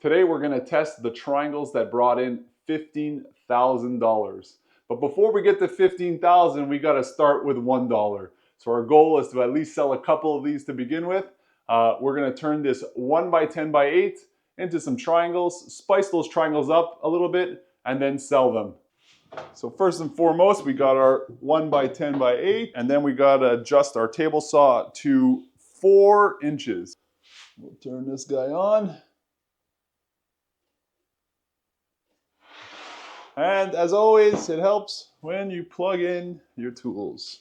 Today we're going to test the triangles that brought in $15,000. But before we get to $15,000, we got to start with $1. So our goal is to at least sell a couple of these to begin with. We're going to turn this 1x10x8 into some triangles, spice those triangles up a little bit, and then sell them. So first and foremost, we got our 1x10x8, and then we got to adjust our table saw to 4 inches. We'll turn this guy on. And as always, it helps when you plug in your tools.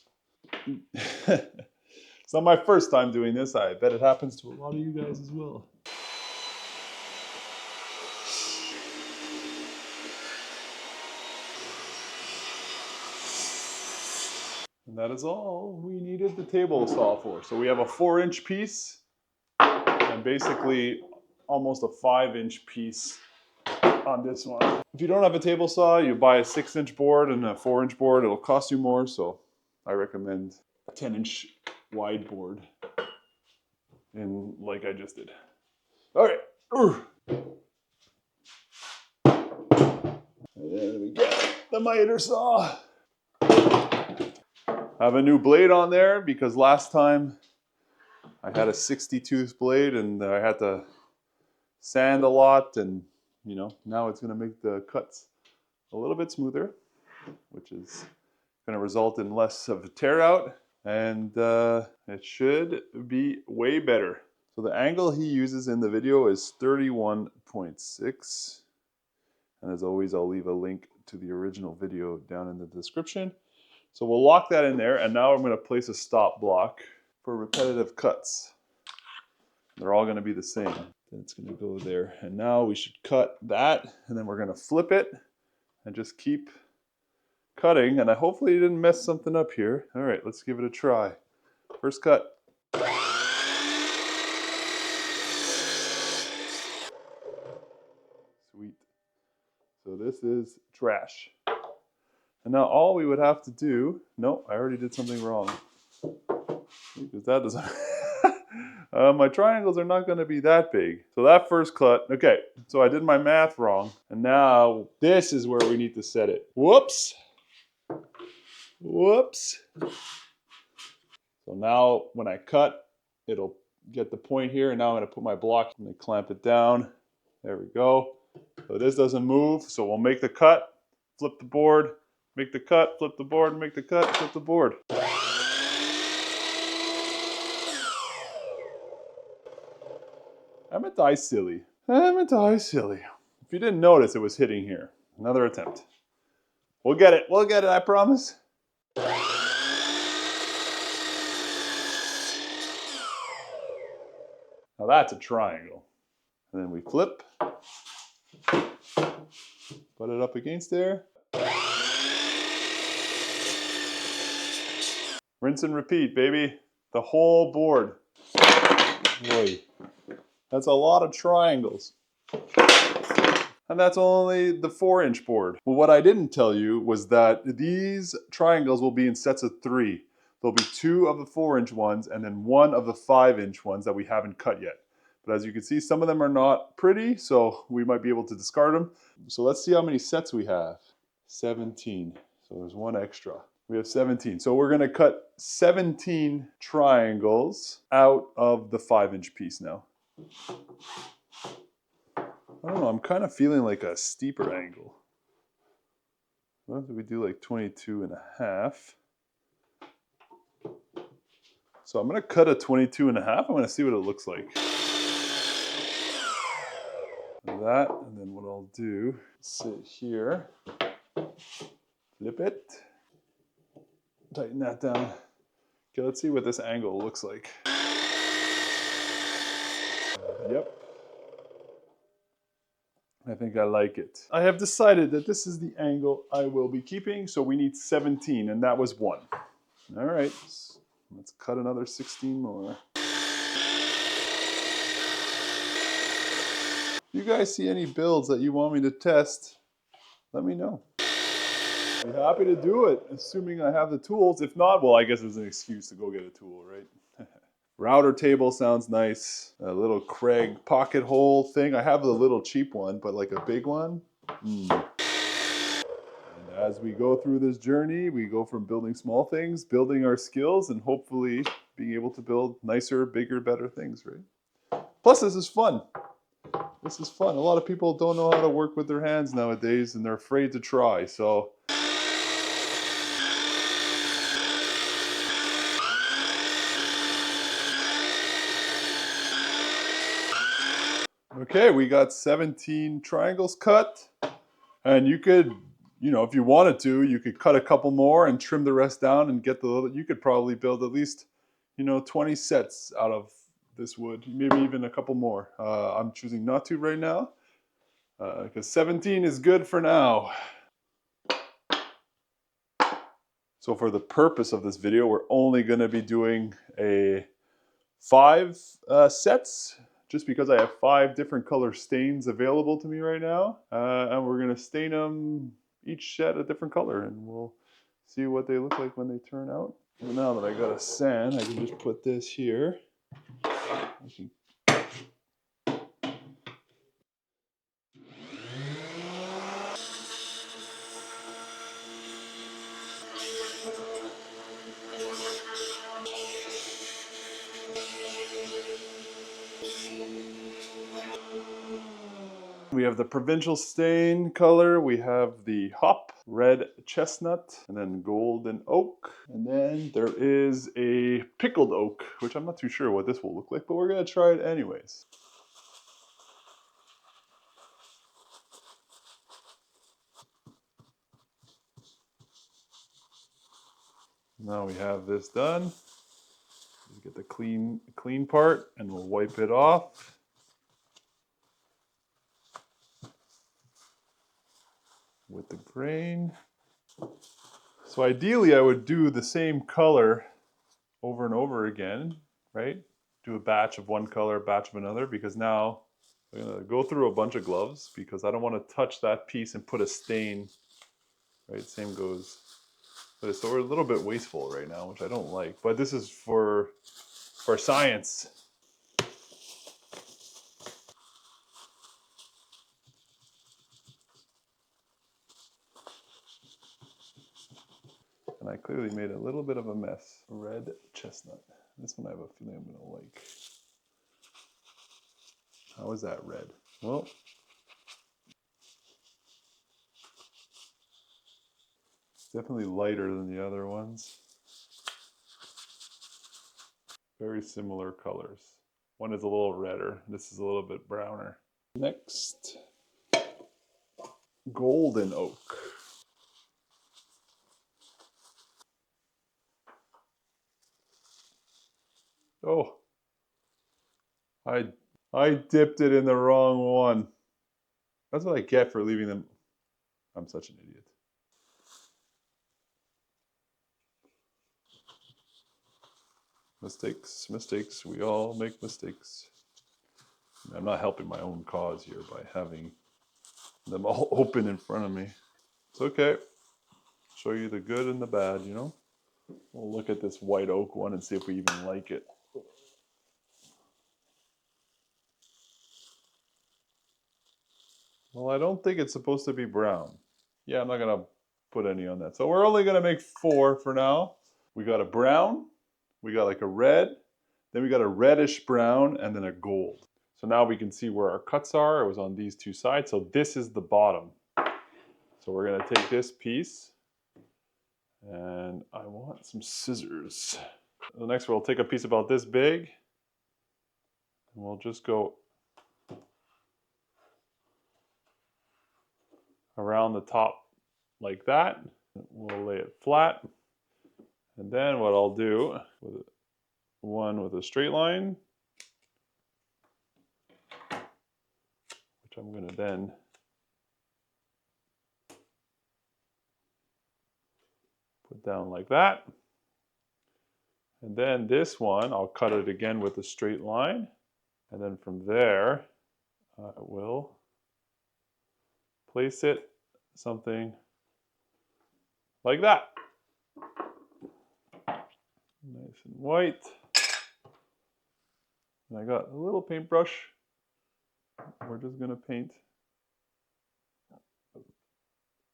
It's not my first time doing this. I bet it happens to a lot of you guys as well. And that is all we needed the table saw for. So we have a 4-inch piece and basically almost a 5-inch piece on this one. If you don't have a table saw, you buy a 6-inch board and a 4-inch board. It'll cost you more, so I recommend a 10-inch wide board, and like I just did. All right. And then we get the miter saw. I have a new blade on there because last time I had a 60-tooth blade and I had to sand a lot, and you know, now it's going to make the cuts a little bit smoother, which is going to result in less of a tear out, and it should be way better. So the angle he uses in the video is 31.6, and as always, I'll leave a link to the original video down in the description. So we'll lock that in there, and now I'm going to place a stop block for repetitive cuts. They're all going to be the same. It's going to go there, and now we should cut that, and then we're going to flip it and just keep cutting, and I hopefully didn't mess something up here. All right, let's give it a try. First cut. Sweet. So this is trash. And now all we would have to do, no, I already did something wrong. Because that doesn't, my triangles are not going to be that big. So that first cut, okay, so I did my math wrong. And now this is where we need to set it. Whoops. Whoops. So now when I cut, it'll get the point here. And now I'm going to put my block and clamp it down. There we go. So this doesn't move. So we'll make the cut, flip the board, make the cut, flip the board, make the cut, flip the board. I'm a die silly. I'm a die silly. If you didn't notice, it was hitting here. Another attempt. We'll get it. We'll get it, I promise. Now that's a triangle. And then we flip. Put it up against there. Rinse and repeat, baby. The whole board. Boy, that's a lot of triangles. And that's only the 4-inch board. Well, what I didn't tell you was that these triangles will be in sets of 3. There'll be 2 of the 4-inch ones and then 1 of the 5-inch ones that we haven't cut yet. But as you can see, some of them are not pretty, so we might be able to discard them. So let's see how many sets we have. 17. So there's 1 extra. We have 17. So we're going to cut 17 triangles out of the 5-inch piece now. I don't know, I'm kind of feeling like a steeper angle. What if we do like 22.5? So I'm going to cut a 22.5. I'm going to see what it looks like. That, and then what I'll do, sit here, flip it, tighten that down. Okay, let's see what this angle looks like. Yep. I think I like it. I have decided that this is the angle I will be keeping, so we need 17, and that was 1. All right, let's cut another 16 more. If you guys see any builds that you want me to test, let me know. I'd be happy to do it, assuming I have the tools. If not, well, I guess it's an excuse to go get a tool, right? Router table sounds nice. A little Craig pocket hole thing. I have the little cheap one, but like a big one. And as we go through this journey, we go from building small things, building our skills, and hopefully being able to build nicer, bigger, better things, right? Plus, this is fun. This is fun. A lot of people don't know how to work with their hands nowadays, and they're afraid to try. So okay, we got 17 triangles cut, and you could, you know, if you wanted to, you could cut a couple more and trim the rest down and get the little, you could probably build at least, you know, 20 sets out of this wood, maybe even a couple more. I'm choosing not to right now, because 17 is good for now. So for the purpose of this video, we're only going to be doing a 5 sets, just because I have 5 different color stains available to me right now. And we're going to stain them each set a different color, and we'll see what they look like when they turn out. And now that I got a sand, I can just put this here. We have the provincial stain color, we have the hop, red chestnut, and then golden oak. And then there is a pickled oak, which I'm not too sure what this will look like, but we're gonna try it anyways. Now we have this done. Just get the clean part, and we'll wipe it off. With the grain. So ideally I would do the same color over and over again, right? Do a batch of one color, a batch of another, because now I'm gonna go through a bunch of gloves because I don't want to touch that piece and put a stain, right? Same goes. So we're a little bit wasteful right now, which I don't like, but this is for science. And I clearly made a little bit of a mess. Red chestnut. This one I have a feeling I'm gonna like. How is that red? Well, it's definitely lighter than the other ones. Very similar colors. One is a little redder. This is a little bit browner. Next, golden oak. Oh, I dipped it in the wrong one. That's what I get for leaving them. I'm such an idiot. Mistakes, mistakes. We all make mistakes. I'm not helping my own cause here by having them all open in front of me. It's okay. Show you the good and the bad, you know? We'll look at this white oak one and see if we even like it. Well, I don't think it's supposed to be brown. Yeah, I'm not gonna put any on that. So we're only gonna make 4 for now. We got a brown, we got like a red, then we got a reddish brown, and then a gold. So now we can see where our cuts are. It was on these 2 sides. So this is the bottom. So we're gonna take this piece, and I want some scissors. The next we'll take a piece about this big, and we'll just go around the top like that. We'll lay it flat. And then what I'll do with one with a straight line, which I'm going to then put down like that. And then this one, I'll cut it again with a straight line. And then from there, I will place it something like that. Nice and white. And I got a little paintbrush. We're just gonna paint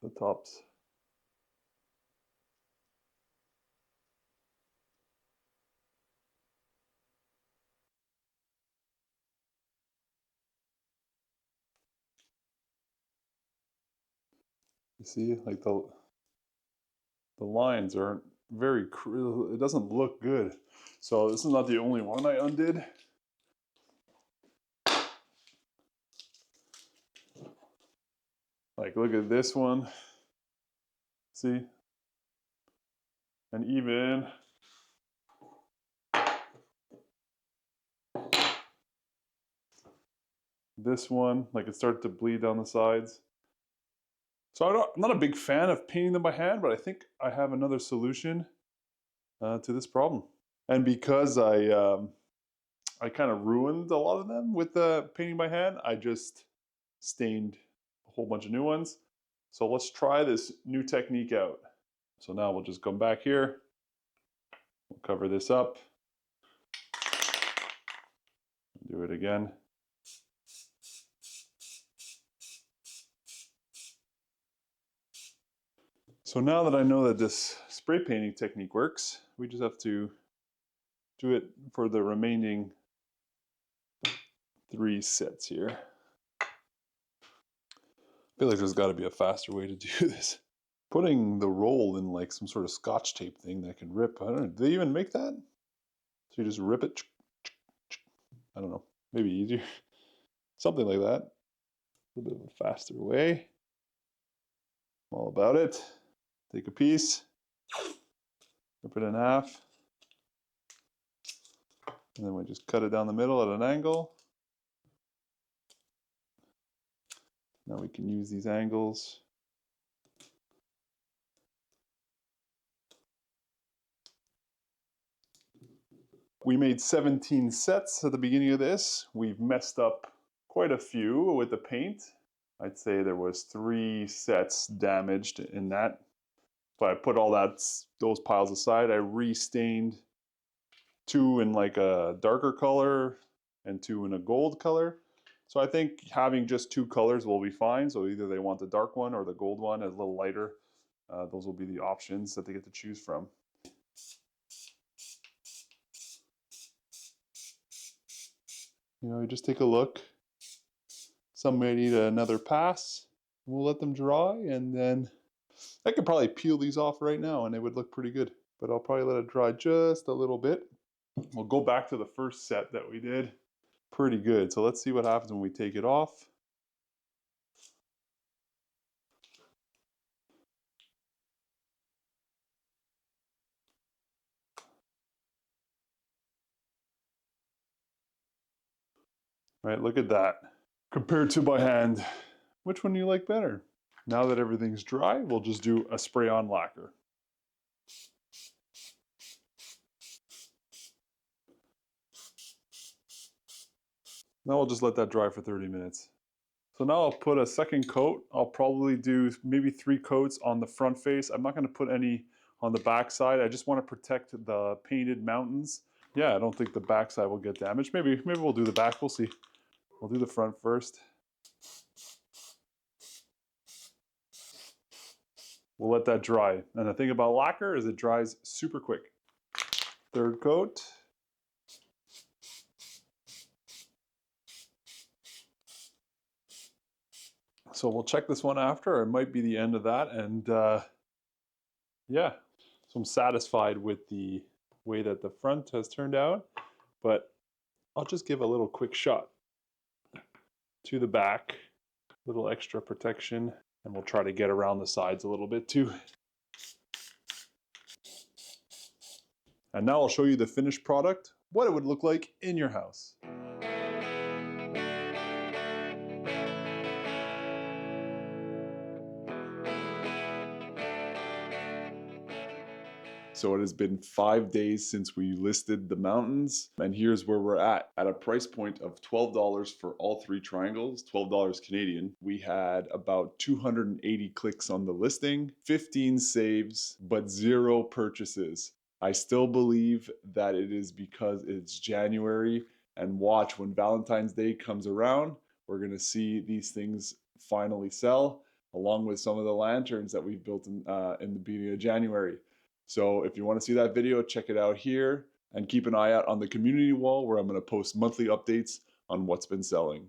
the tops. You see, like the lines aren't very, it doesn't look good. So this is not the only one I undid. Like, look at this one. See? And even this one, like it started to bleed down the sides. So I'm not a big fan of painting them by hand, but I think I have another solution to this problem. And because I kind of ruined a lot of them with the painting by hand, I just stained a whole bunch of new ones. So let's try this new technique out. So now we'll just come back here. We'll cover this up. Do it again. So now that I know that this spray painting technique works, we just have to do it for the remaining 3 sets here. I feel like there's got to be a faster way to do this. Putting the roll in like some sort of scotch tape thing that can rip. I don't know. Do they even make that? So you just rip it. I don't know. Maybe easier. Something like that. A little bit of a faster way. I'm all about it. Take a piece. Rip it in half. And then we just cut it down the middle at an angle. Now we can use these angles. We made 17 sets at the beginning of this. We've messed up quite a few with the paint. I'd say there was 3 sets damaged in that. But I put all those piles aside. I restained 2 in like a darker color and 2 in a gold color. So I think having just 2 colors will be fine. So either they want the dark one or the gold one, a little lighter. Those will be the options that they get to choose from. You know, you just take a look. Some may need another pass. We'll let them dry, and then I could probably peel these off right now and it would look pretty good. But I'll probably let it dry just a little bit. We'll go back to the first set that we did. Pretty good. So let's see what happens when we take it off. Right, look at that. Compared to by hand, which one do you like better? Now that everything's dry, we'll just do a spray-on lacquer. Now we'll just let that dry for 30 minutes. So now I'll put a second coat. I'll probably do maybe 3 coats on the front face. I'm not going to put any on the back side. I just want to protect the painted mountains. Yeah, I don't think the back side will get damaged. Maybe we'll do the back. We'll see. We'll do the front first. We'll let that dry. And the thing about lacquer is it dries super quick. Third coat. So we'll check this one after. It might be the end of that. And yeah, so I'm satisfied with the way that the front has turned out. But I'll just give a little quick shot to the back. A little extra protection. And we'll try to get around the sides a little bit too. And now I'll show you the finished product, what it would look like in your house. So it has been 5 days since we listed the mountains, and here's where we're at a price point of $12 for all 3 triangles, $12 Canadian. We had about 280 clicks on the listing, 15 saves, but 0 purchases. I still believe that it is because it's January and watch when Valentine's Day comes around. We're going to see these things finally sell, along with some of the lanterns that we've built in the beginning of January. So if you want to see that video, check it out here, and keep an eye out on the community wall where I'm going to post monthly updates on what's been selling.